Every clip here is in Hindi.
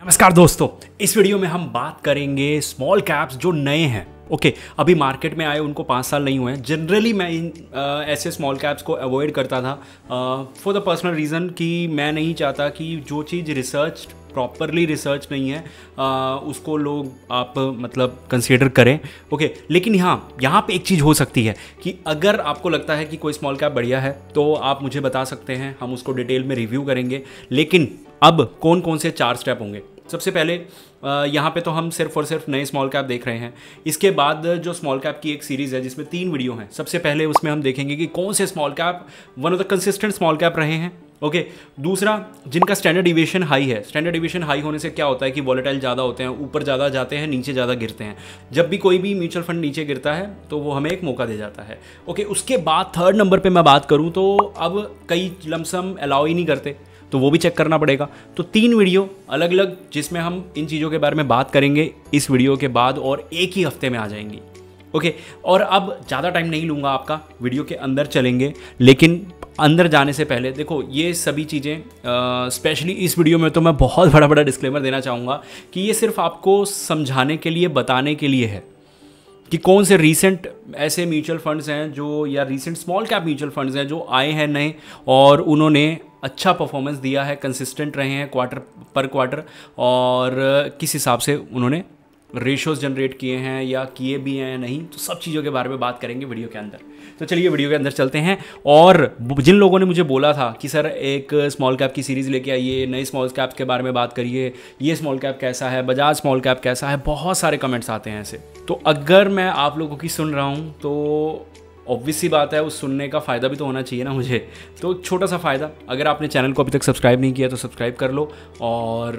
नमस्कार दोस्तों, इस वीडियो में हम बात करेंगे स्मॉल कैप्स जो नए हैं। ओके, अभी मार्केट में आए उनको 5 साल नहीं हुए हैं। जनरली मैं ऐसे स्मॉल कैप्स को अवॉइड करता था फॉर द पर्सनल रीज़न कि मैं नहीं चाहता कि जो चीज़ रिसर्च प्रॉपरली रिसर्च नहीं है उसको लोग आप मतलब कंसीडर करें। ओके, लेकिन यहाँ पे एक चीज़ हो सकती है कि अगर आपको लगता है कि कोई स्मॉल कैप बढ़िया है तो आप मुझे बता सकते हैं, हम उसको डिटेल में रिव्यू करेंगे। लेकिन अब कौन कौन से 4 स्टेप होंगे। सबसे पहले यहाँ पे तो हम सिर्फ और सिर्फ नए स्मॉल कैप देख रहे हैं। इसके बाद जो स्मॉल कैप की एक सीरीज़ है जिसमें 3 वीडियो हैं। सबसे पहले उसमें हम देखेंगे कि कौन से small cap one of the consistent small cap रहे हैं। ओके, दूसरा जिनका स्टैंडर्ड डिविएशन हाई है। स्टैंडर्ड डिविएशन हाई होने से क्या होता है कि वॉलेटाइल ज़्यादा होते हैं, ऊपर ज़्यादा जाते हैं, नीचे ज़्यादा गिरते हैं। जब भी कोई भी म्यूचुअल फंड नीचे गिरता है तो वो हमें एक मौका दे जाता है। ओके, उसके बाद 3rd नंबर पे मैं बात करूँ तो अब कई लमसम अलाउ ही नहीं करते, तो वो भी चेक करना पड़ेगा। तो 3 वीडियो अलग अलग जिसमें हम इन चीज़ों के बारे में बात करेंगे इस वीडियो के बाद, और एक ही हफ्ते में आ जाएंगी। ओके, और अब ज़्यादा टाइम नहीं लूँगा आपका, वीडियो के अंदर चलेंगे। लेकिन अंदर जाने से पहले देखो, ये सभी चीज़ें स्पेशली इस वीडियो में तो मैं बहुत बड़ा डिस्क्लेमर देना चाहूँगा कि ये सिर्फ आपको समझाने के लिए, बताने के लिए है कि कौन से रीसेंट ऐसे म्यूचुअल फंड्स हैं जो, या recent small cap mutual funds हैं जो आए हैं नए और उन्होंने अच्छा परफॉर्मेंस दिया है, कंसिस्टेंट रहे हैं क्वार्टर पर क्वार्टर, और किस हिसाब से उन्होंने रेशोज़ जनरेट किए हैं या किए भी हैं या नहीं। तो सब चीज़ों के बारे में बात करेंगे वीडियो के अंदर। तो चलिए वीडियो के अंदर चलते हैं। और जिन लोगों ने मुझे बोला था कि सर एक स्मॉल कैप की सीरीज़ लेके आइए, नए स्मॉल कैप के बारे में बात करिए, ये स्मॉल कैप कैसा है, बजाज स्मॉल कैप कैसा है, बहुत सारे कमेंट्स आते हैं ऐसे। तो अगर मैं आप लोगों की सुन रहा हूँ तो ऑब्वियस सी बात है, उस सुनने का फ़ायदा भी तो होना चाहिए ना मुझे। तो छोटा सा फ़ायदा, अगर आपने चैनल को अभी तक सब्सक्राइब नहीं किया तो सब्सक्राइब कर लो, और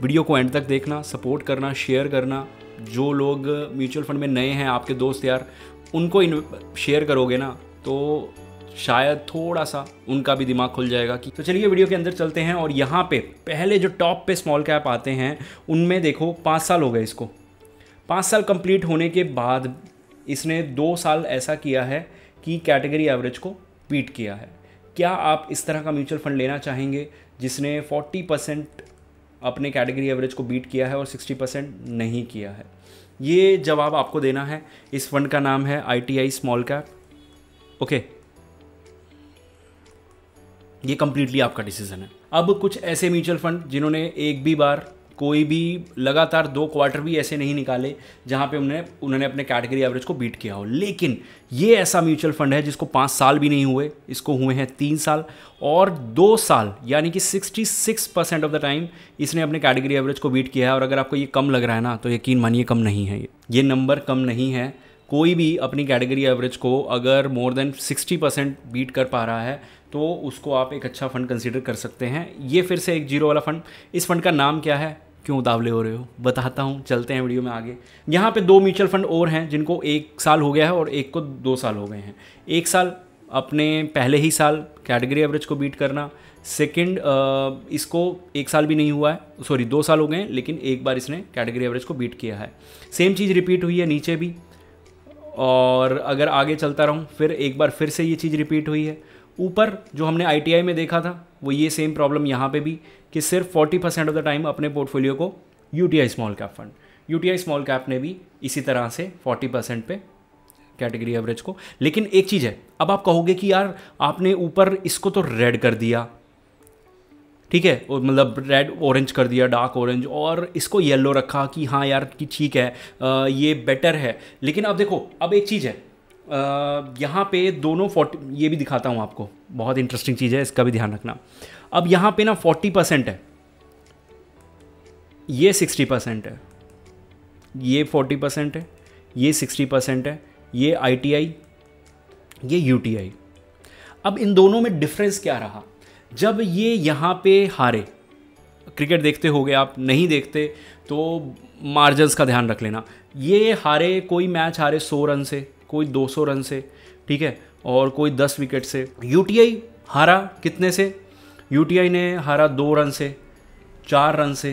वीडियो को एंड तक देखना, सपोर्ट करना, शेयर करना। जो लोग म्यूचुअल फंड में नए हैं, आपके दोस्त यार, उनको शेयर करोगे ना तो शायद थोड़ा सा उनका भी दिमाग खुल जाएगा। कि तो चलिए वीडियो के अंदर चलते हैं। और यहाँ पे पहले जो टॉप पे स्मॉल कैप आते हैं उनमें देखो 5 साल हो गए इसको। 5 साल कंप्लीट होने के बाद इसने 2 साल ऐसा किया है कि कैटेगरी एवरेज को बीट किया है। क्या आप इस तरह का म्यूचुअल फंड लेना चाहेंगे जिसने 40% अपने कैटेगरी एवरेज को बीट किया है और 60% नहीं किया है? ये जवाब आपको देना है। इस फंड का नाम है ITI स्मॉल कैप। ओके, ये कंप्लीटली आपका डिसीजन है। अब कुछ ऐसे म्यूचुअल फंड जिन्होंने एक भी बार कोई भी लगातार 2 क्वार्टर भी ऐसे नहीं निकाले जहाँ पे उन्होंने अपने कैटेगरी एवरेज को बीट किया हो। लेकिन ये ऐसा म्यूचुअल फंड है जिसको 5 साल भी नहीं हुए, इसको हुए हैं 3 साल और 2 साल, यानी कि 66% ऑफ द टाइम इसने अपने कैटेगरी एवरेज को बीट किया है। और अगर आपको ये कम लग रहा है ना, तो यकीन मानिए कम नहीं है, ये नंबर कम नहीं है। कोई भी अपनी कैटेगरी एवरेज को अगर मोर देन 60% बीट कर पा रहा है तो उसको आप एक अच्छा फंड कंसीडर कर सकते हैं। ये फिर से एक जीरो वाला फंड। इस फंड का नाम क्या है? क्यों उतावले हो रहे हो, बताता हूँ, चलते हैं वीडियो में आगे। यहाँ पे 2 म्यूचुअल फंड और हैं जिनको 1 साल हो गया है और एक को 2 साल हो गए हैं। 1 साल अपने पहले ही साल कैटेगरी एवरेज को बीट करना। सेकंड, इसको 1 साल भी नहीं हुआ है, सॉरी 2 साल हो गए हैं, लेकिन एक बार इसने कैटेगरी एवरेज को बीट किया है। सेम चीज़ रिपीट हुई है नीचे भी, और अगर आगे चलता रहूँ फिर एक बार फिर से ये चीज़ रिपीट हुई है। ऊपर जो हमने ITI में देखा था वो ये सेम प्रॉब्लम यहाँ पे भी, कि सिर्फ 40% ऑफ द टाइम अपने पोर्टफोलियो को UTI small cap fund, UTI small cap ने भी इसी तरह से 40% पे कैटेगरी एवरेज को। लेकिन एक चीज़ है, अब आप कहोगे कि यार आपने ऊपर इसको तो रेड कर दिया, ठीक है, मतलब रेड ऑरेंज कर दिया, डार्क ऑरेंज, और इसको येलो रखा कि हाँ यार कि ठीक है ये बेटर है। लेकिन अब देखो, अब एक चीज़ है, यहाँ पे दोनों 40, ये भी दिखाता हूँ आपको, बहुत इंटरेस्टिंग चीज़ है, इसका भी ध्यान रखना। अब यहाँ पे ना 40% है, ये 60% है, ये 40% है, ये 60% है, ये ITI, ये UTI। अब इन दोनों में डिफरेंस क्या रहा? जब ये यहाँ पे हारे, क्रिकेट देखते होगे आप, नहीं देखते तो मार्जिन्स का ध्यान रख लेना। ये हारे, कोई मैच हारे 100 रन से, कोई 200 रन से, ठीक है, और कोई 10 विकेट से। UTI हारा कितने से? UTI ने हारा 2 रन से, 4 रन से,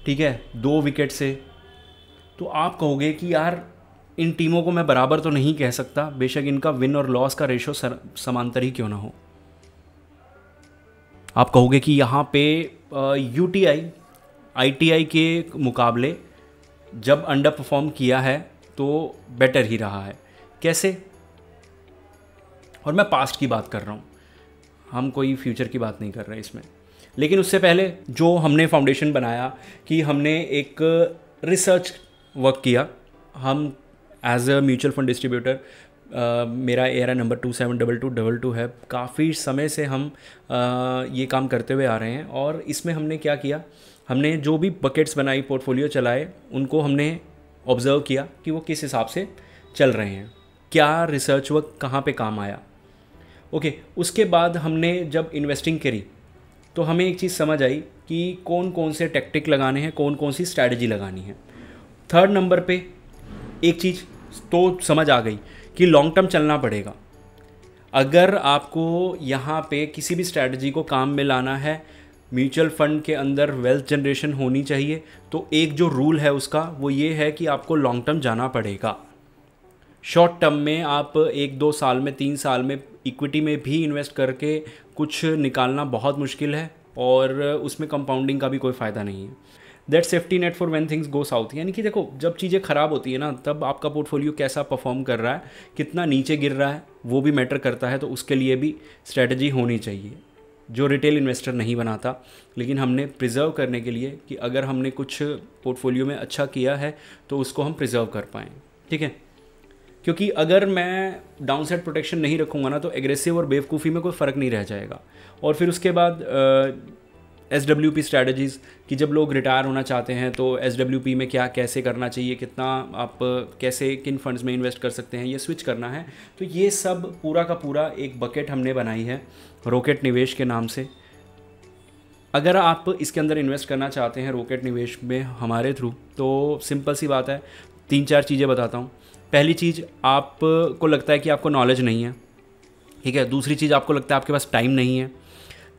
ठीक है, 2 विकेट से। तो आप कहोगे कि यार इन टीमों को मैं बराबर तो नहीं कह सकता, बेशक इनका विन और लॉस का रेशो समांतर ही क्यों ना हो। आप कहोगे कि यहाँ पे UTI ITI के मुकाबले जब अंडर परफॉर्म किया है तो बेटर ही रहा है। कैसे? और मैं पास्ट की बात कर रहा हूँ, हम कोई फ्यूचर की बात नहीं कर रहे इसमें। लेकिन उससे पहले जो हमने फाउंडेशन बनाया कि हमने एक रिसर्च वर्क किया। हम as a mutual fund distributor, मेरा ARI नंबर 272222 है। काफ़ी समय से हम ये काम करते हुए आ रहे हैं और इसमें हमने क्या किया, हमने जो भी बकेट्स बनाई, पोर्टफोलियो चलाए, उनको हमने ऑब्ज़र्व किया कि वो किस हिसाब से चल रहे हैं, क्या रिसर्च वर्क कहाँ पे काम आया। ओके, उसके बाद हमने जब इन्वेस्टिंग करी तो हमें एक चीज़ समझ आई कि कौन कौन से टैक्टिक लगाने हैं, कौन कौन सी स्ट्रैटेजी लगानी है। थर्ड नंबर पे एक चीज़ तो समझ आ गई कि लॉन्ग टर्म चलना पड़ेगा। अगर आपको यहाँ पे किसी भी स्ट्रैटेजी को काम में लाना है, म्यूचुअल फंड के अंदर वेल्थ जनरेशन होनी चाहिए, तो एक जो रूल है उसका वो ये है कि आपको लॉन्ग टर्म जाना पड़ेगा। शॉर्ट टर्म में आप 1-2 साल में, 3 साल में इक्विटी में भी इन्वेस्ट करके कुछ निकालना बहुत मुश्किल है और उसमें कंपाउंडिंग का भी कोई फ़ायदा नहीं है। That safety net for when things go south. यानी कि देखो, जब चीज़ें ख़राब होती है ना, तब आपका पोर्टफोलियो कैसा परफॉर्म कर रहा है, कितना नीचे गिर रहा है, वो भी मैटर करता है। तो उसके लिए भी स्ट्रैटेजी होनी चाहिए, जो रिटेल इन्वेस्टर नहीं बनाता। लेकिन हमने प्रिजर्व करने के लिए कि अगर हमने कुछ पोर्टफोलियो में अच्छा किया है तो उसको हम प्रिजर्व कर पाएँ। ठीक है, क्योंकि अगर मैं डाउनसाइड प्रोटेक्शन नहीं रखूँगा ना, तो एग्रेसिव और बेवकूफ़ी में कोई फ़र्क नहीं रह जाएगा। और फिर उसके बाद SWP स्ट्रैटेजीज़ कि जब लोग रिटायर होना चाहते हैं तो SWP में क्या कैसे करना चाहिए, कितना आप कैसे किन फंड्स में इन्वेस्ट कर सकते हैं, ये स्विच करना है। तो ये सब पूरा का पूरा एक बकेट हमने बनाई है रॉकेट निवेश के नाम से। अगर आप इसके अंदर इन्वेस्ट करना चाहते हैं रॉकेट निवेश में हमारे थ्रू, तो सिंपल सी बात है, 3-4 चीज़ें बताता हूँ। पहली चीज़, आपको लगता है कि आपको नॉलेज नहीं है, ठीक है। दूसरी चीज़, आपको लगता है आपके पास टाइम नहीं है।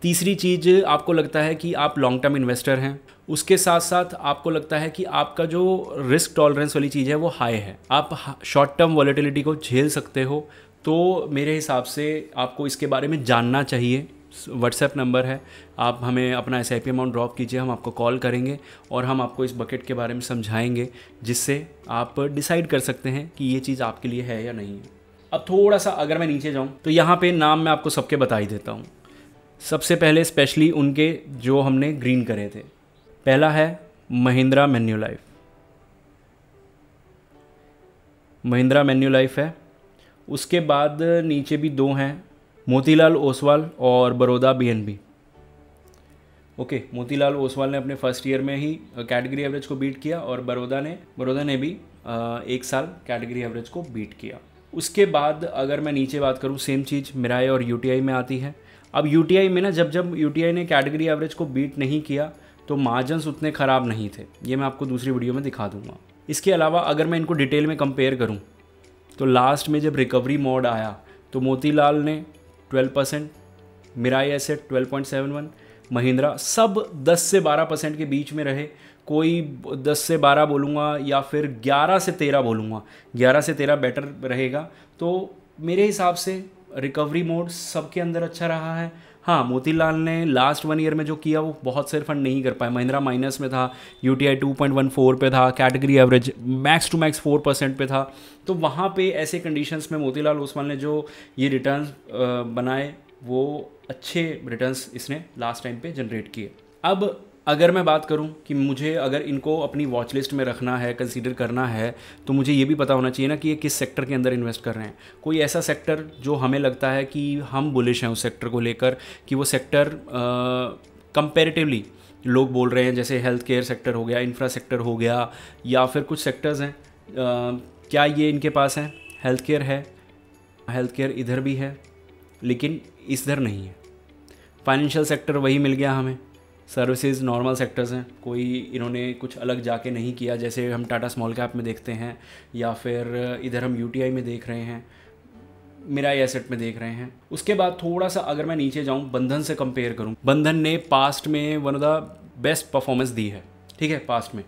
तीसरी चीज़, आपको लगता है कि आप लॉन्ग टर्म इन्वेस्टर हैं। उसके साथ साथ आपको लगता है कि आपका जो रिस्क टॉलरेंस वाली चीज़ है वो हाई है, आप शॉर्ट टर्म वॉलेटिलिटी को झेल सकते हो। तो मेरे हिसाब से आपको इसके बारे में जानना चाहिए। व्हाट्सएप नंबर है, आप हमें अपना SIP अमाउंट ड्रॉप कीजिए, हम आपको कॉल करेंगे और हम आपको इस बकेट के बारे में समझाएंगे, जिससे आप डिसाइड कर सकते हैं कि ये चीज़ आपके लिए है या नहीं है। अब थोड़ा सा अगर मैं नीचे जाऊँ तो यहाँ पे नाम मैं आपको सबके बता ही देता हूँ। सबसे पहले स्पेशली उनके जो हमने ग्रीन करे थे। पहला है महिंद्रा मैन्युलाइफ। महिंद्रा मैन्युलाइफ है। उसके बाद नीचे भी 2 हैं, मोतीलाल ओसवाल और बड़ौदा BNB। ओके, मोतीलाल ओसवाल ने अपने फर्स्ट ईयर में ही कैटेगरी एवरेज को बीट किया और बड़ौदा ने भी 1 साल कैटेगरी एवरेज को बीट किया। उसके बाद अगर मैं नीचे बात करूँ, सेम चीज़ मिराई और UTI में आती है। अब UTI में ना, जब UTI ने कैटेगरी एवरेज को बीट नहीं किया तो मार्जिन्स उतने ख़राब नहीं थे, ये मैं आपको दूसरी वीडियो में दिखा दूंगा। इसके अलावा अगर मैं इनको डिटेल में कंपेयर करूं तो लास्ट में जब रिकवरी मोड आया तो मोतीलाल ने 12%, मिराई एसेट 12.71, महिंद्रा सब 10 से 12% के बीच में रहे। कोई 10 से 12 बोलूँगा या फिर 11 से 13 बोलूँगा, 11 से 13 बेटर रहेगा। तो मेरे हिसाब से रिकवरी मोड सबके अंदर अच्छा रहा है। हाँ, मोतीलाल ने लास्ट 1 ईयर में जो किया वो बहुत से फंड नहीं कर पाए। महिंद्रा माइनस में था, UTI 2.14 पे था, category average max to max 4% पे था। तो वहाँ पे ऐसे कंडीशंस में मोतीलाल ओसवाल ने जो ये रिटर्न्स बनाए वो अच्छे रिटर्न्स इसने लास्ट टाइम पे जनरेट किए। अब अगर मैं बात करूं कि मुझे अगर इनको अपनी वॉच लिस्ट में रखना है, कंसीडर करना है, तो मुझे ये भी पता होना चाहिए ना कि ये किस सेक्टर के अंदर इन्वेस्ट कर रहे हैं। कोई ऐसा सेक्टर जो हमें लगता है कि हम बुलिश हैं उस सेक्टर को लेकर, कि वो सेक्टर कंपैरेटिवली लोग बोल रहे हैं, जैसे हेल्थ केयर सेक्टर हो गया, इंफ्रा सेक्टर हो गया, या फिर कुछ सेक्टर्स हैं, क्या ये इनके पास हैं? हेल्थ केयर है, हेल्थ केयर इधर भी है लेकिन इधर नहीं है। फाइनेंशियल सेक्टर वही मिल गया हमें, सर्विसेज नॉर्मल सेक्टर्स हैं, कोई इन्होंने कुछ अलग जाके नहीं किया जैसे हम टाटा स्मॉल कैप में देखते हैं, या फिर इधर हम UTI में देख रहे हैं, मिराई एसेट में देख रहे हैं। उसके बाद थोड़ा सा अगर मैं नीचे जाऊं, बंधन से कंपेयर करूं, बंधन ने पास्ट में one of the best performance दी है, ठीक है, पास्ट में।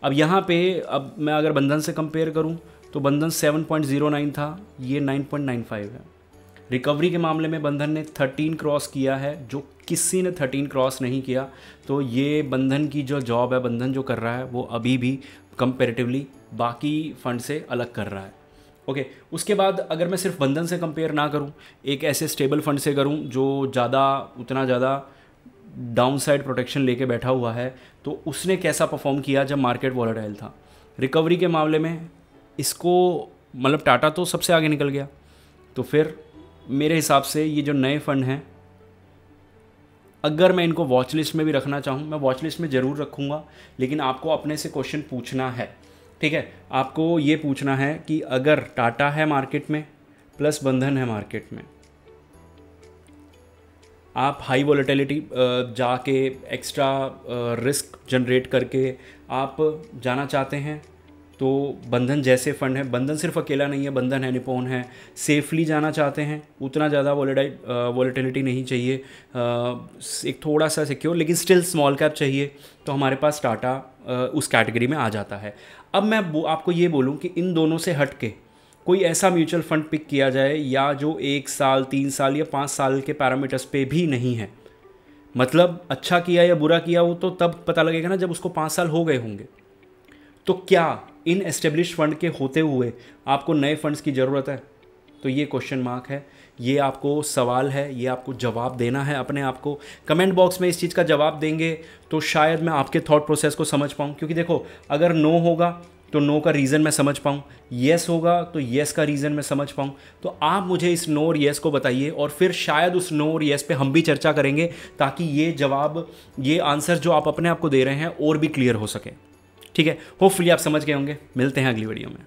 अब यहाँ पे अब मैं अगर बंधन से कंपेयर करूँ तो बंधन 7.09 था, ये 9.95 है। रिकवरी के मामले में बंधन ने 13 क्रॉस किया है, जो किसी ने 13 क्रॉस नहीं किया, तो ये बंधन की जो जॉब है, बंधन जो कर रहा है वो अभी भी कंपेरेटिवली बाकी फंड से अलग कर रहा है। ओके, उसके बाद अगर मैं सिर्फ बंधन से कंपेयर ना करूं, एक ऐसे स्टेबल फंड से करूं जो उतना ज़्यादा डाउन साइड प्रोटेक्शन लेके बैठा हुआ है, तो उसने कैसा परफॉर्म किया जब मार्केट वॉलेटाइल था। रिकवरी के मामले में इसको मतलब टाटा तो सबसे आगे निकल गया। तो फिर मेरे हिसाब से ये जो नए फंड हैं, अगर मैं इनको वॉच लिस्ट में भी रखना चाहूँ, मैं वॉच लिस्ट में ज़रूर रखूँगा, लेकिन आपको अपने से क्वेश्चन पूछना है। ठीक है, आपको ये पूछना है कि अगर टाटा है मार्केट में प्लस बंधन है मार्केट में, आप हाई वॉलेटिलिटी जाके एक्स्ट्रा रिस्क जनरेट करके आप जाना चाहते हैं, तो बंधन जैसे फंड है, बंधन सिर्फ अकेला नहीं है, बंधन है, निप्पॉन है, सेफली जाना चाहते हैं, उतना ज़्यादा वॉलेटिलिटी नहीं चाहिए, एक थोड़ा सा सिक्योर लेकिन स्टिल स्मॉल कैप चाहिए, तो हमारे पास टाटा उस कैटेगरी में आ जाता है। अब मैं आपको ये बोलूँ कि इन दोनों से हट के कोई ऐसा म्यूचुअल फंड पिक किया जाए या जो 1 साल 3 साल या 5 साल के पैरामीटर्स पे भी नहीं है, मतलब अच्छा किया या बुरा किया वो तो तब पता लगेगा ना जब उसको 5 साल हो गए होंगे। तो क्या इन एस्टेब्लिश फंड के होते हुए आपको नए फंड्स की ज़रूरत है? तो ये क्वेश्चन मार्क है, ये आपको सवाल है, ये आपको जवाब देना है अपने आप को। कमेंट बॉक्स में इस चीज़ का जवाब देंगे तो शायद मैं आपके थॉट प्रोसेस को समझ पाऊँ, क्योंकि देखो अगर नो होगा तो नो का रीज़न मैं समझ पाऊँ, येस होगा तो येस का रीज़न मैं समझ पाऊँ। तो आप मुझे इस नो और येस को बताइए और फिर शायद उस नो और येस पे हम भी चर्चा करेंगे, ताकि ये जवाब, ये आंसर जो आप अपने आप को दे रहे हैं और भी क्लियर हो सके। ठीक है, होपफुली आप समझ गए होंगे। मिलते हैं अगली वीडियो में।